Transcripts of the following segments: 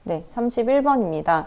네, 31번입니다.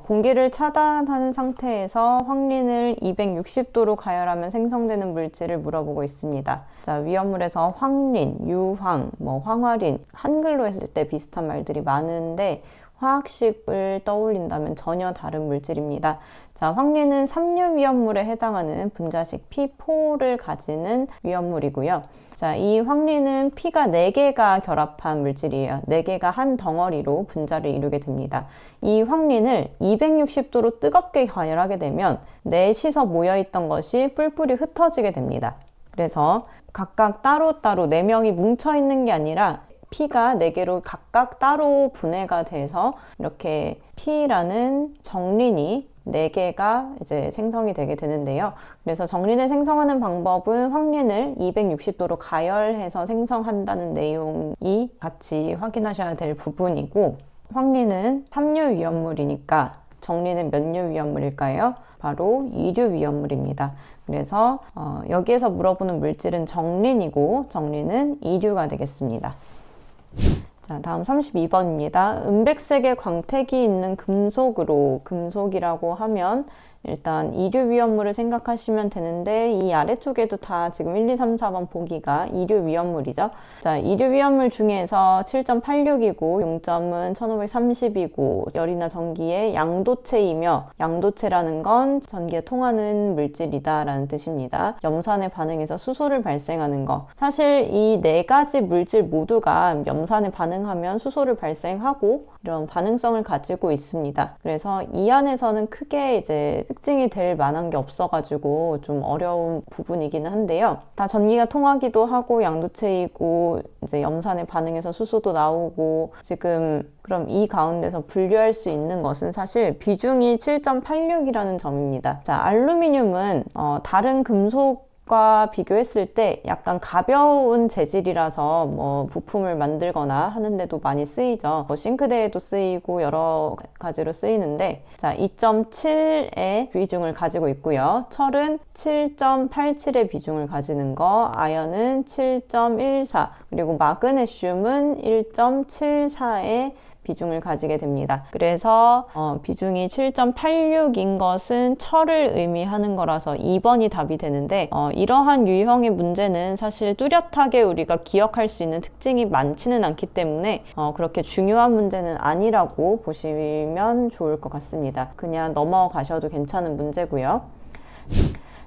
공기를 차단하는 상태에서 황린을 260도로 가열하면 생성되는 물질을 물어보고 있습니다. 자, 위험물에서 황린, 유황, 황화린, 한글로 했을 때 비슷한 말들이 많은데 화학식을 떠올린다면 전혀 다른 물질입니다. 자, 황린은 삼류 위험물에 해당하는 분자식 P4를 가지는 위험물이고요. 자, 이 황린은 P가 4개가 결합한 물질이에요. 4개가 한 덩어리로 분자를 이루게 됩니다. 이 황린을 260도로 뜨겁게 가열하게 되면 넷이서 모여있던 것이 뿔뿔이 흩어지게 됩니다. 그래서 각각 따로따로 4명이 뭉쳐있는 게 아니라 P가 4개로 각각 따로 분해가 돼서 이렇게 P라는 정린이 4개가 이제 생성이 되게 되는데요. 그래서 정린을 생성하는 방법은 황린을 260도로 가열해서 생성한다는 내용이 같이 확인하셔야 될 부분이고, 황린은 3류 위험물이니까 정린은 몇 류 위험물일까요? 바로 2류 위험물입니다. 그래서 여기에서 물어보는 물질은 정린이고 정린은 2류가 되겠습니다. 자, 다음 32번입니다. 은백색의 광택이 있는 금속으로, 금속이라고 하면 일단 2류 위험물을 생각하시면 되는데 이 아래쪽에도 다 지금 1, 2, 3, 4번 보기가 2류 위험물이죠. 자, 2류 위험물 중에서 7.86이고 용점은 1530이고 열이나 전기의 양도체이며, 양도체라는 건 전기에 통하는 물질이다 라는 뜻입니다. 염산의 반응에서 수소를 발생하는 거, 사실 이 4가지 물질 모두가 염산에 반응하면 수소를 발생하고 이런 반응성을 가지고 있습니다. 그래서 이 안에서는 크게 이제 특징이 될 만한 게 없어가지고 좀 어려운 부분이기는 한데요. 다 전기가 통하기도 하고 양도체이고 이제 염산의 반응에서 수소도 나오고, 지금 그럼 이 가운데서 분류할 수 있는 것은 사실 비중이 7.86이라는 점입니다. 자, 알루미늄은 다른 금속과 비교했을 때 약간 가벼운 재질이라서 부품을 만들거나 하는데도 많이 쓰이죠. 싱크대에도 쓰이고 여러 가지로 쓰이는데, 자, 2.7의 비중을 가지고 있고요. 철은 7.87의 비중을 가지는 거, 아연은 7.14, 그리고 마그네슘은 1.74의 비중을 가지게 됩니다. 그래서 비중이 7.86인 것은 철을 의미하는 거라서 2번이 답이 되는데, 이러한 유형의 문제는 사실 뚜렷하게 우리가 기억할 수 있는 특징이 많지는 않기 때문에 그렇게 중요한 문제는 아니라고 보시면 좋을 것 같습니다. 그냥 넘어가셔도 괜찮은 문제고요.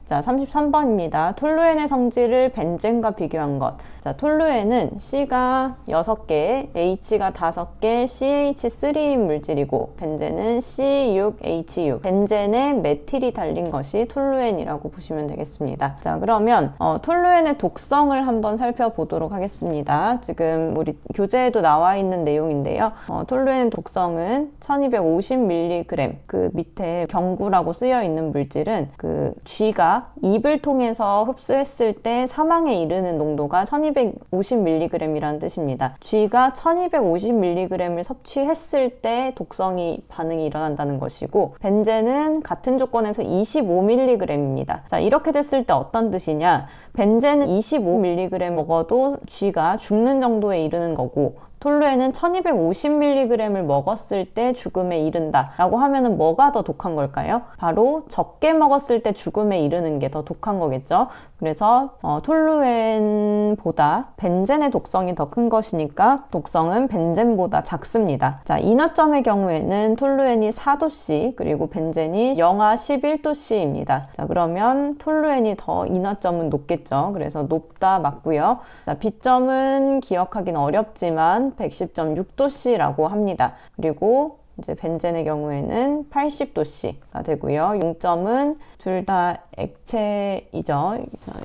자, 33번입니다. 톨루엔의 성질을 벤젠과 비교한 것. 자, 톨루엔은 C가 6개, H가 5개, CH3인 물질이고, 벤젠은 C6H6. 벤젠에 메틸이 달린 것이 톨루엔이라고 보시면 되겠습니다. 자, 그러면 톨루엔의 독성을 한번 살펴보도록 하겠습니다. 지금 우리 교재에도 나와 있는 내용인데요. 톨루엔의 독성은 1250mg, 그 밑에 경구라고 쓰여 있는 물질은 그 G가 입을 통해서 흡수했을 때 사망에 이르는 농도가 1250mg이라는 뜻입니다. G가 1250mg을 섭취했을 때 독성이 반응이 일어난다는 것이고, 벤젠은 같은 조건에서 25mg입니다. 자, 이렇게 됐을 때 어떤 뜻이냐? 벤젠은 25mg 먹어도 G가 죽는 정도에 이르는 거고, 톨루엔은 1250mg을 먹었을 때 죽음에 이른다 라고 하면은 뭐가 더 독한 걸까요? 바로 적게 먹었을 때 죽음에 이르는 게 더 독한 거겠죠. 그래서 톨루엔보다 벤젠의 독성이 더 큰 것이니까 독성은 벤젠보다 작습니다. 자, 인화점의 경우에는 톨루엔이 4도씨 그리고 벤젠이 영하 11도씨입니다. 자, 그러면 톨루엔이 더 인화점은 높겠죠. 그래서 높다 맞고요. 자, B점은 기억하기는 어렵지만 110.6도씨라고 합니다. 그리고 이제 벤젠의 경우에는 80도씨가 되고요. 용점은 둘 다 액체이죠.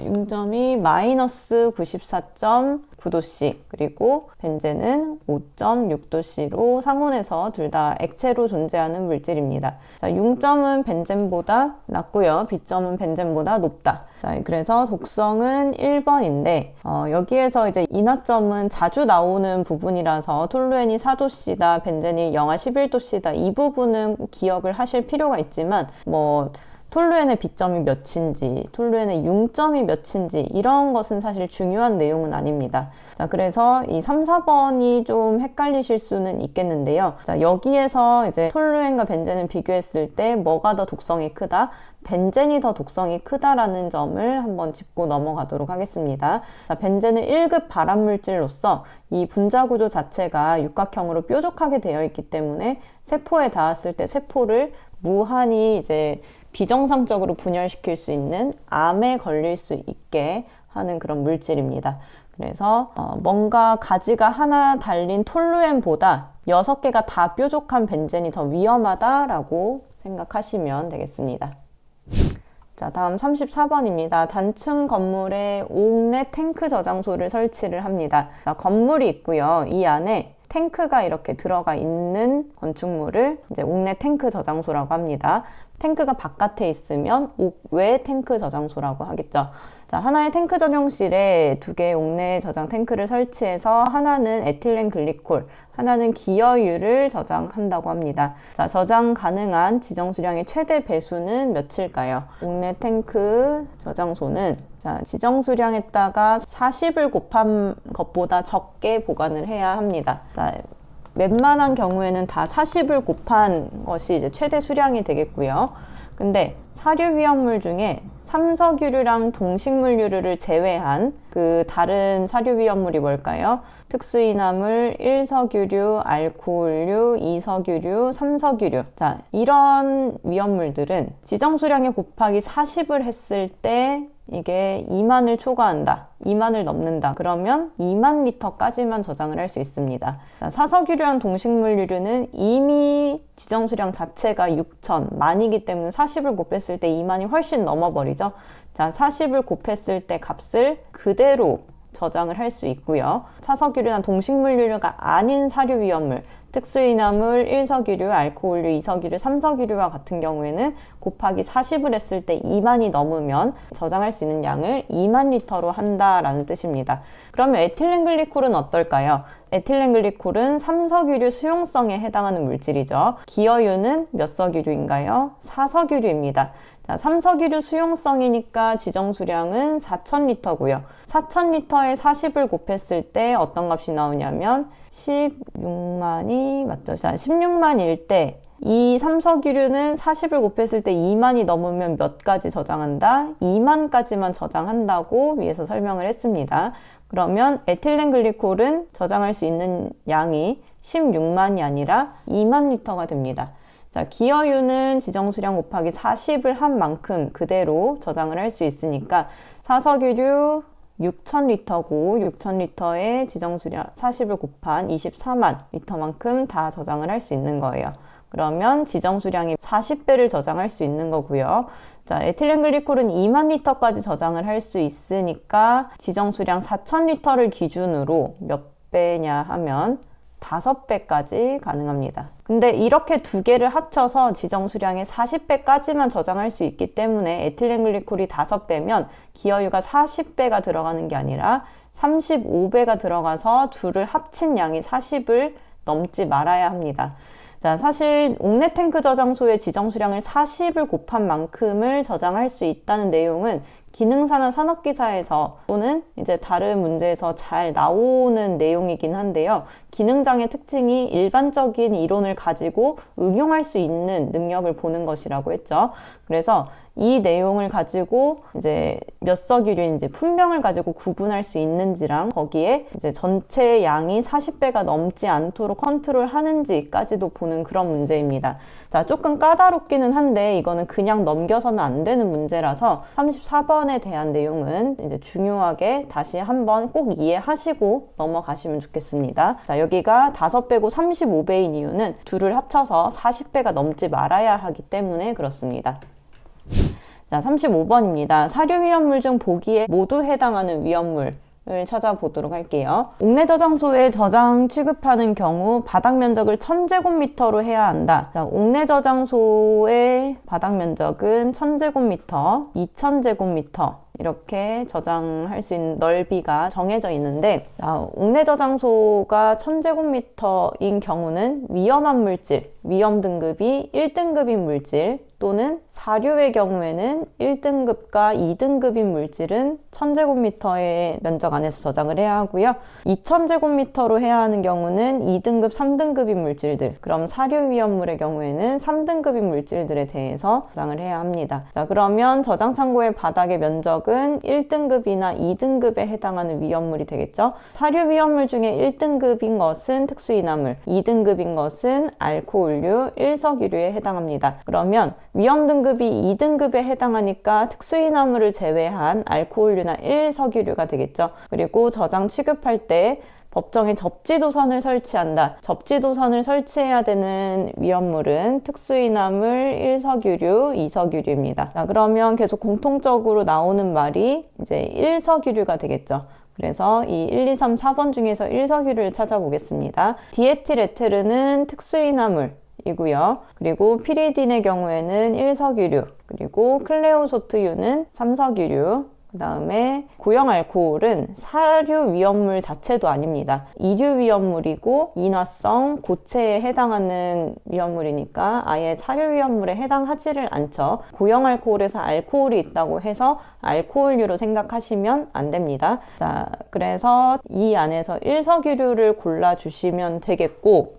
용점이 마이너스 94.9도씨, 그리고 벤젠은 5.6도씨로 상온에서 둘 다 액체로 존재하는 물질입니다. 자, 용점은 벤젠보다 낮고요. B점은 벤젠보다 높다. 자, 그래서 독성은 1번인데 여기에서 이제 인화점은 자주 나오는 부분이라서 톨루엔이 4도씨다, 벤젠이 영하 11도씨다, 이 부분은 기억을 하실 필요가 있지만 톨루엔의 B점이 몇인지, 톨루엔의 융점이 몇인지 이런 것은 사실 중요한 내용은 아닙니다. 자, 그래서 이 3, 4번이 좀 헷갈리실 수는 있겠는데요. 자, 여기에서 이제 톨루엔과 벤젠을 비교했을 때 뭐가 더 독성이 크다? 벤젠이 더 독성이 크다라는 점을 한번 짚고 넘어가도록 하겠습니다. 자, 벤젠은 1급 발암물질로서 이 분자 구조 자체가 육각형으로 뾰족하게 되어 있기 때문에 세포에 닿았을 때 세포를 무한히 이제 비정상적으로 분열시킬 수 있는 암에 걸릴 수 있게 하는 그런 물질입니다. 그래서 뭔가 가지가 하나 달린 톨루엔보다 6개가 다 뾰족한 벤젠이 더 위험하다라고 생각하시면 되겠습니다. 자, 다음 34번입니다. 단층 건물에 옥내 탱크 저장소를 설치를 합니다. 자, 건물이 있고요. 이 안에 탱크가 이렇게 들어가 있는 건축물을 이제 옥내 탱크 저장소라고 합니다. 탱크가 바깥에 있으면 옥외 탱크 저장소라고 하겠죠. 자, 하나의 탱크 전용실에 2개의 옥내 저장 탱크를 설치해서 하나는 에틸렌 글리콜, 하나는 기어유를 저장한다고 합니다. 자, 저장 가능한 지정 수량의 최대 배수는 몇일까요? 옥내 탱크 저장소는 자, 지정 수량에다가 40을 곱한 것보다 적게 보관을 해야 합니다. 자, 웬만한 경우에는 다 40을 곱한 것이 이제 최대 수량이 되겠고요. 근데 사료 위험물 중에 삼석유류랑 동식물유류를 제외한 그 다른 사료 위험물이 뭘까요? 특수이나물, 1석유류, 알코올류, 2석유류, 3석유류. 자, 이런 위험물들은 지정 수량에 곱하기 40을 했을 때 이게 2만을 초과한다, 2만을 넘는다. 그러면 2만 리터까지만 저장을 할 수 있습니다. 자, 사석유류랑 동식물유류는 이미 지정 수량 자체가 6천, 만이기 때문에 40을 곱했을 때 2만이 훨씬 넘어버리죠. 자, 40을 곱했을 때 값을 그대로 저장을 할 수 있고요. 사석유류나 동식물유류가 아닌 사료 위험물, 특수이나물, 1석유류, 알코올류, 2석유류, 3석유류와 같은 경우에는 곱하기 40을 했을 때 2만이 넘으면 저장할 수 있는 양을 2만 리터로 한다라는 뜻입니다. 그러면 에틸렌 글리콜은 어떨까요? 에틸렌 글리콜은 3석유류 수용성에 해당하는 물질이죠. 기어유는 몇 석유류인가요? 4석유류입니다. 자, 3석유류 수용성이니까 지정 수량은 4,000리터고요. 4,000리터에 40을 곱했을 때 어떤 값이 나오냐면 16만이 맞죠? 자, 16만일 때 이 3석유류는 40을 곱했을 때 2만이 넘으면 몇 가지 저장한다? 2만까지만 저장한다고 위에서 설명을 했습니다. 그러면 에틸렌 글리콜은 저장할 수 있는 양이 16만이 아니라 2만 리터가 됩니다. 자, 기어유는 지정 수량 곱하기 40을 한 만큼 그대로 저장을 할 수 있으니까 사석유류 6,000리터고 6,000리터에 지정 수량 40을 곱한 24만 리터만큼 다 저장을 할 수 있는 거예요. 그러면 지정 수량이 40배를 저장할 수 있는 거고요. 자, 에틸렌 글리콜은 2만 리터까지 저장을 할 수 있으니까 지정 수량 4,000리터를 기준으로 몇 배냐 하면 5배까지 가능합니다. 근데 이렇게 2개를 합쳐서 지정 수량의 40배까지만 저장할 수 있기 때문에 에틸렌 글리콜이 5배면 기어유가 40배가 들어가는 게 아니라 35배가 들어가서 둘을 합친 양이 40을 넘지 말아야 합니다. 자, 사실 옥내 탱크 저장소의 지정 수량을 40을 곱한 만큼을 저장할 수 있다는 내용은 기능사나 산업기사에서 또는 이제 다른 문제에서 잘 나오는 내용이긴 한데요. 기능장의 특징이 일반적인 이론을 가지고 응용할 수 있는 능력을 보는 것이라고 했죠. 그래서 이 내용을 가지고 이제 몇 석유류인지 품명을 가지고 구분할 수 있는지랑 거기에 이제 전체 양이 40배가 넘지 않도록 컨트롤 하는지까지도 보는 그런 문제입니다. 자, 조금 까다롭기는 한데 이거는 그냥 넘겨서는 안 되는 문제라서 34번에 대한 내용은 이제 중요하게 다시 한번 꼭 이해하시고 넘어가시면 좋겠습니다. 자, 여기가 5배고 35배인 이유는 둘을 합쳐서 40배가 넘지 말아야 하기 때문에 그렇습니다. 자, 35번입니다. 사료 위험물 중 보기에 모두 해당하는 위험물 을 찾아보도록 할게요. 옥내 저장소에 저장 취급하는 경우 바닥 면적을 1000제곱미터로 해야 한다. 자, 옥내 저장소의 바닥 면적은 1000제곱미터, 2000제곱미터 이렇게 저장할 수 있는 넓이가 정해져 있는데 옥내 저장소가 1000제곱미터인 경우는 위험한 물질, 위험 등급이 1등급인 물질 또는 사류의 경우에는 1등급과 2등급인 물질은 1000제곱미터의 면적 안에서 저장을 해야 하고요. 2000제곱미터로 해야 하는 경우는 2등급, 3등급인 물질들, 그럼 사류 위험물의 경우에는 3등급인 물질들에 대해서 저장을 해야 합니다. 자, 그러면 저장 창고의 바닥의 면적은 1등급이나 2등급에 해당하는 위험물이 되겠죠. 사류 위험물 중에 1등급인 것은 특수이나물, 2등급인 것은 알코올류, 일석이류에 해당합니다. 그러면 위험 등급이 2등급에 해당하니까 특수이나물을 제외한 알코올류나 일석이류가 되겠죠. 그리고 저장 취급할 때 법정에 접지도선을 설치한다. 접지도선을 설치해야 되는 위험물은 특수이나물, 일석유류, 이석유류입니다. 자, 그러면 계속 공통적으로 나오는 말이 이제 일석유류가 되겠죠. 그래서 이 1, 2, 3, 4번 중에서 일석유류를 찾아보겠습니다. 디에틸에테르는 특수이나물 이고요. 그리고 피리딘의 경우에는 일석유류, 그리고 클레오소트유는 삼석유류, 그 다음에 구형 알코올은 사류 위험물 자체도 아닙니다. 이류 위험물이고 인화성 고체에 해당하는 위험물이니까 아예 사류 위험물에 해당하지를 않죠. 구형 알코올에서 알코올이 있다고 해서 알코올류로 생각하시면 안 됩니다. 자, 그래서 이 안에서 일석유류를 골라주시면 되겠고,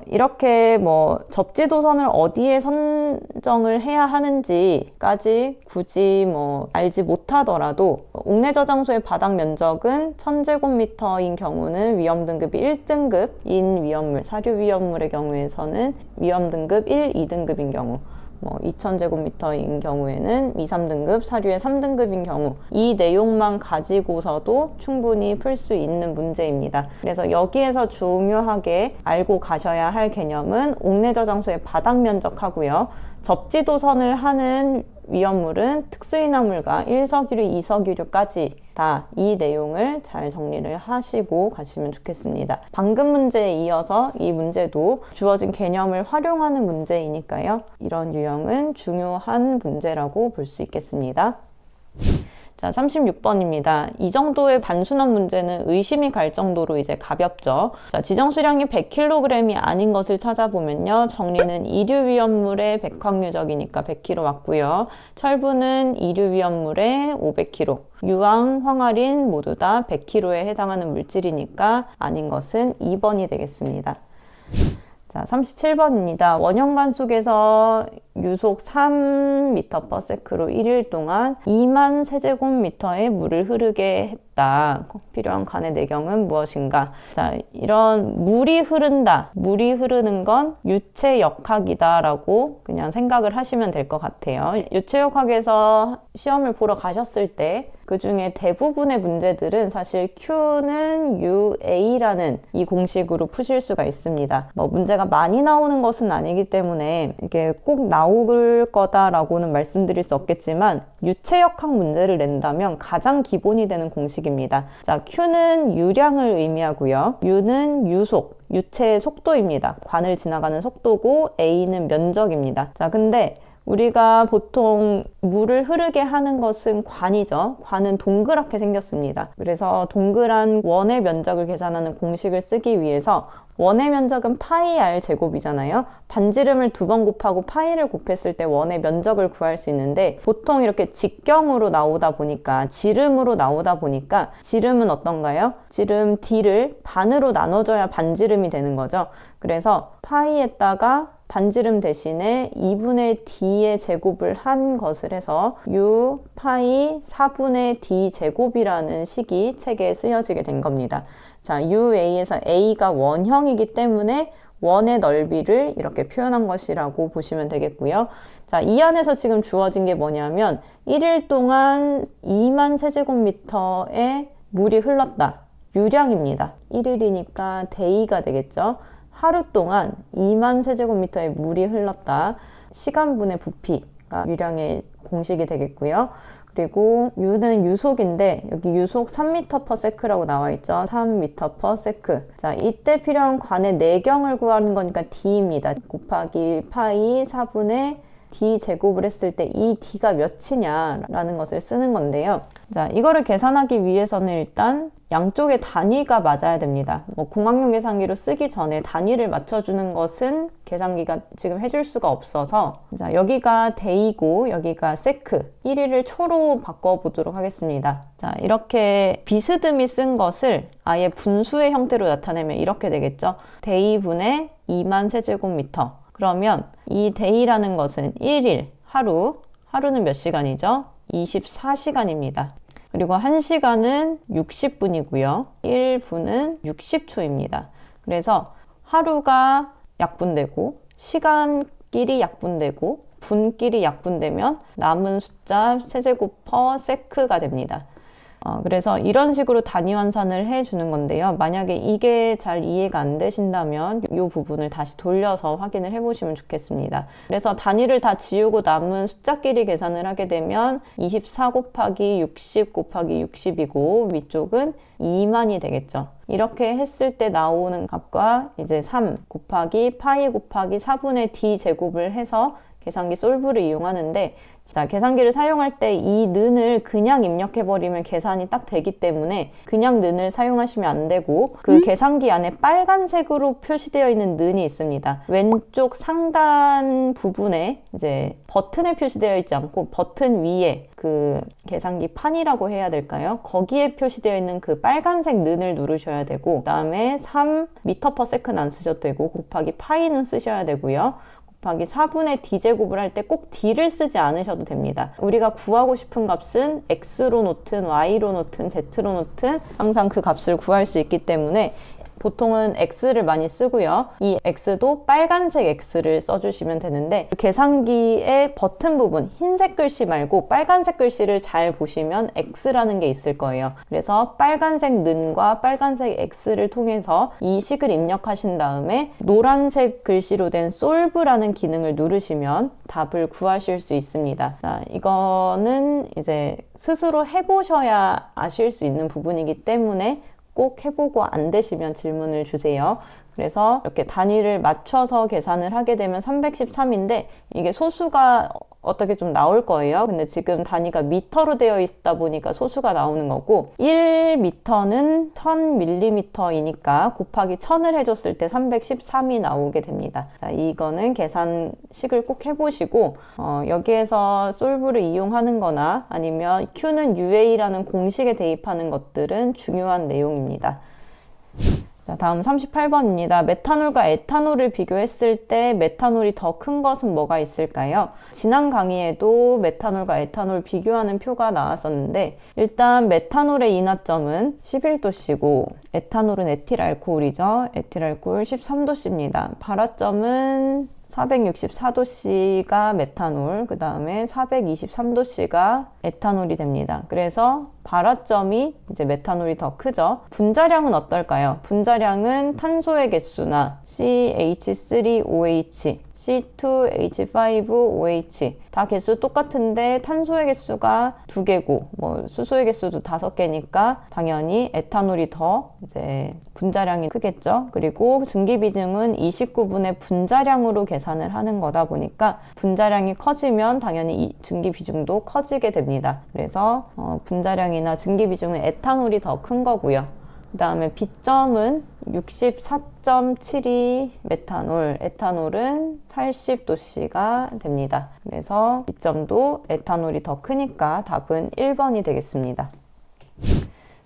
이렇게 뭐 접지도선을 어디에 선정을 해야 하는지까지 굳이 뭐 알지 못하더라도 옥내 저장소의 바닥 면적은 1000제곱미터인 경우는 위험 등급이 1등급인 위험물, 사류 위험물의 경우에서는 위험 등급 1, 2등급인 경우, 2000제곱미터인 경우에는 2, 3등급, 사류의 3등급인 경우, 이 내용만 가지고서도 충분히 풀 수 있는 문제입니다. 그래서 여기에서 중요하게 알고 가셔야 할 개념은 옥내 저장소의 바닥 면적하고요. 접지도선을 하는 위험물은 특수이나물과 일석유류, 이석유류까지 다 이 내용을 잘 정리를 하시고 가시면 좋겠습니다. 방금 문제에 이어서 이 문제도 주어진 개념을 활용하는 문제이니까요. 이런 유형은 중요한 문제라고 볼 수 있겠습니다. 자, 36번입니다. 이 정도의 단순한 문제는 의심이 갈 정도로 이제 가볍죠. 자, 지정 수량이 100kg이 아닌 것을 찾아보면요. 정리는 이류 위험물의 백황유적이니까 100kg 맞고요. 철분은 이류 위험물의 500kg. 유황, 황화린 모두 다 100kg에 해당하는 물질이니까 아닌 것은 2번이 되겠습니다. 자, 37번입니다. 원형관 속에서 유속 3m/s로 1일 동안 2만 세제곱미터의 물을 흐르게 했다. 필요한 관의 내경은 무엇인가? 자, 이런 물이 흐른다. 물이 흐르는 건 유체역학이다 라고 그냥 생각을 하시면 될 것 같아요. 유체역학에서 시험을 보러 가셨을 때 그 중에 대부분의 문제들은 사실 Q는 UA라는 이 공식으로 푸실 수가 있습니다. 문제가 많이 나오는 것은 아니기 때문에 이게 꼭 나올 거다라고는 말씀드릴 수 없겠지만 유체역학 문제를 낸다면 가장 기본이 되는 공식입니다. 자, Q는 유량을 의미하고요. U는 유속, 유체의 속도입니다. 관을 지나가는 속도고 A는 면적입니다. 자, 근데 우리가 보통 물을 흐르게 하는 것은 관이죠. 관은 동그랗게 생겼습니다. 그래서 동그란 원의 면적을 계산하는 공식을 쓰기 위해서 원의 면적은 파이 r 제곱이잖아요. 반지름을 2번 곱하고 파이를 곱했을 때 원의 면적을 구할 수 있는데 보통 이렇게 직경으로 나오다 보니까 지름으로 나오다 보니까 지름은 어떤가요? 지름 D를 반으로 나눠줘야 반지름이 되는 거죠. 그래서 파이에다가 반지름 대신에 2분의 D의 제곱을 한 것을 해서 U 파이 4분의 D 제곱이라는 식이 책에 쓰여지게 된 겁니다. 자, UA에서 A가 원형이기 때문에 원의 넓이를 이렇게 표현한 것이라고 보시면 되겠고요. 자, 이 안에서 지금 주어진 게 뭐냐면 1일 동안 2만 세제곱미터의 물이 흘렀다. 유량입니다. 1일이니까 day가 되겠죠. 하루 동안 2만 세제곱미터의 물이 흘렀다. 시간분의 부피가 유량의 공식이 되겠고요. 그리고 U는 유속인데 여기 유속 3m/s라고 나와 있죠. 3m/s. 자, 이때 필요한 관의 내경을 구하는 거니까 D입니다. 곱하기 파이 4분의 D 제곱을 했을 때 이 D가 몇이냐라는 것을 쓰는 건데요. 자, 이거를 계산하기 위해서는 일단 양쪽의 단위가 맞아야 됩니다. 뭐 공학용 계산기로 쓰기 전에 단위를 맞춰주는 것은 계산기가 지금 해줄 수가 없어서, 자, 여기가 데이고 여기가 세크, 1위를 초로 바꿔보도록 하겠습니다. 자, 이렇게 비스듬히 쓴 것을 아예 분수의 형태로 나타내면 이렇게 되겠죠. 데이분의 2만 세제곱미터. 그러면 이 데이라는 것은 1일, 하루는 몇 시간이죠? 24시간입니다. 그리고 1시간은 60분이고요. 1분은 60초입니다. 그래서 하루가 약분되고 시간끼리 약분되고 분끼리 약분되면 남은 숫자 세제곱 퍼 세크가 됩니다. 그래서 이런 식으로 단위 환산을 해주는 건데요. 만약에 이게 잘 이해가 안 되신다면 이 부분을 다시 돌려서 확인을 해보시면 좋겠습니다. 그래서 단위를 다 지우고 남은 숫자끼리 계산을 하게 되면 24 곱하기 60 곱하기 60이고 위쪽은 2만이 되겠죠. 이렇게 했을 때 나오는 값과 이제 3 곱하기 파이 곱하기 4분의 d 제곱을 해서 계산기 솔브를 이용하는데, 자, 계산기를 사용할 때 이 는을 그냥 입력해버리면 계산이 딱 되기 때문에 그냥 는을 사용하시면 안 되고, 그 계산기 안에 빨간색으로 표시되어 있는 는이 있습니다. 왼쪽 상단 부분에 이제 버튼에 표시되어 있지 않고 버튼 위에 그 계산기 판이라고 해야 될까요? 거기에 표시되어 있는 그 빨간색 는을 누르셔야 되고, 그 다음에 3 m/s는 안 쓰셔도 되고 곱하기 파이는 쓰셔야 되고요. 곱하기 4분의 d제곱을 할 때 꼭 d를 쓰지 않으셔도 됩니다. 우리가 구하고 싶은 값은 x로 놓든 y로 놓든 z로 놓든 항상 그 값을 구할 수 있기 때문에 보통은 x를 많이 쓰고요. 이 x도 빨간색 x를 써주시면 되는데, 계산기의 버튼 부분 흰색 글씨 말고 빨간색 글씨를 잘 보시면 x라는 게 있을 거예요. 그래서 빨간색 는과 빨간색 x를 통해서 이 식을 입력하신 다음에 노란색 글씨로 된 솔브라는 기능을 누르시면 답을 구하실 수 있습니다. 자, 이거는 이제 스스로 해보셔야 아실 수 있는 부분이기 때문에 꼭 해보고 안 되시면 질문을 주세요. 그래서 이렇게 단위를 맞춰서 계산을 하게 되면 313인데 이게 소수가 어떻게 좀 나올 거예요. 근데 지금 단위가 미터로 되어 있다 보니까 소수가 나오는 거고, 1미터는 1000mm이니까 곱하기 1000을 해줬을 때 313이 나오게 됩니다. 자, 이거는 계산식을 꼭 해보시고, 여기에서 솔브를 이용하는 거나 아니면 Q는 UA라는 공식에 대입하는 것들은 중요한 내용입니다. 자, 다음 38번입니다. 메탄올과 에탄올을 비교했을 때 메탄올이 더 큰 것은 뭐가 있을까요? 지난 강의에도 메탄올과 에탄올 비교하는 표가 나왔었는데, 일단 메탄올의 인하점은 11도씨고 에탄올은 에틸알코올이죠. 에틸알코올 13도씨입니다. 발화점은 464도씨가 메탄올, 그 다음에 423도씨가 에탄올이 됩니다. 그래서 발화점이 이제 메탄올이 더 크죠. 분자량은 어떨까요? 분자량은 탄소의 개수나 CH3OH, C2H5OH 다 개수 똑같은데 탄소의 개수가 2개고 뭐 수소의 개수도 5개니까 당연히 에탄올이 더 이제 분자량이 크겠죠. 그리고 증기비중은 29분의 분자량으로 계산을 하는 거다 보니까 분자량이 커지면 당연히 증기비중도 커지게 됩니다. 그래서 분자량이나 증기비중은 에탄올이 더 큰 거고요. 그 다음에 B점은 64.72 메탄올, 에탄올은 80도씨가 됩니다. 그래서 B점도 에탄올이 더 크니까 답은 1번이 되겠습니다.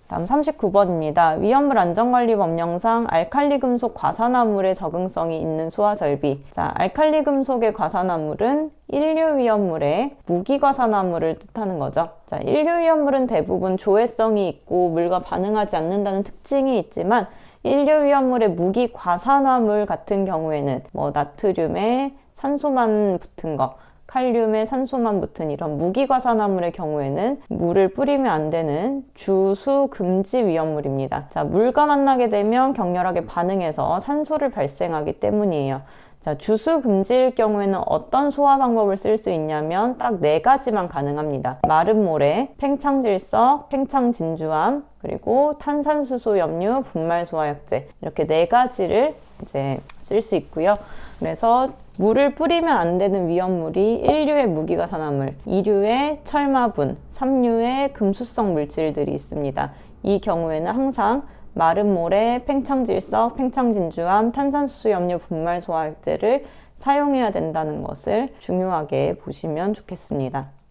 다음 39번입니다. 위험물 안전관리 법령상 알칼리 금속 과산화물의 적응성이 있는 수화절비. 자, 알칼리 금속의 과산화물은 인류 위험물의 무기과산화물을 뜻하는 거죠. 자, 인류 위험물은 대부분 조해성이 있고 물과 반응하지 않는다는 특징이 있지만 인류 위험물의 무기과산화물 같은 경우에는 뭐 나트륨에 산소만 붙은 거, 칼륨에 산소만 붙은 이런 무기과산화물의 경우에는 물을 뿌리면 안 되는 주수 금지 위험물입니다. 자, 물과 만나게 되면 격렬하게 반응해서 산소를 발생하기 때문이에요. 자, 주수 금지일 경우에는 어떤 소화 방법을 쓸 수 있냐면 딱 4가지만 가능합니다. 마른 모래, 팽창질석, 팽창진주암, 그리고 탄산수소 염류, 분말 소화약제, 이렇게 4가지를 이제 쓸 수 있고요. 그래서 물을 뿌리면 안 되는 위험물이 1류의 무기과산화물, 2류의 철마분, 3류의 금수성 물질들이 있습니다. 이 경우에는 항상 마른 모래, 팽창질석, 팽창진주암, 탄산수염료 분말 소화제를 사용해야 된다는 것을 중요하게 보시면 좋겠습니다.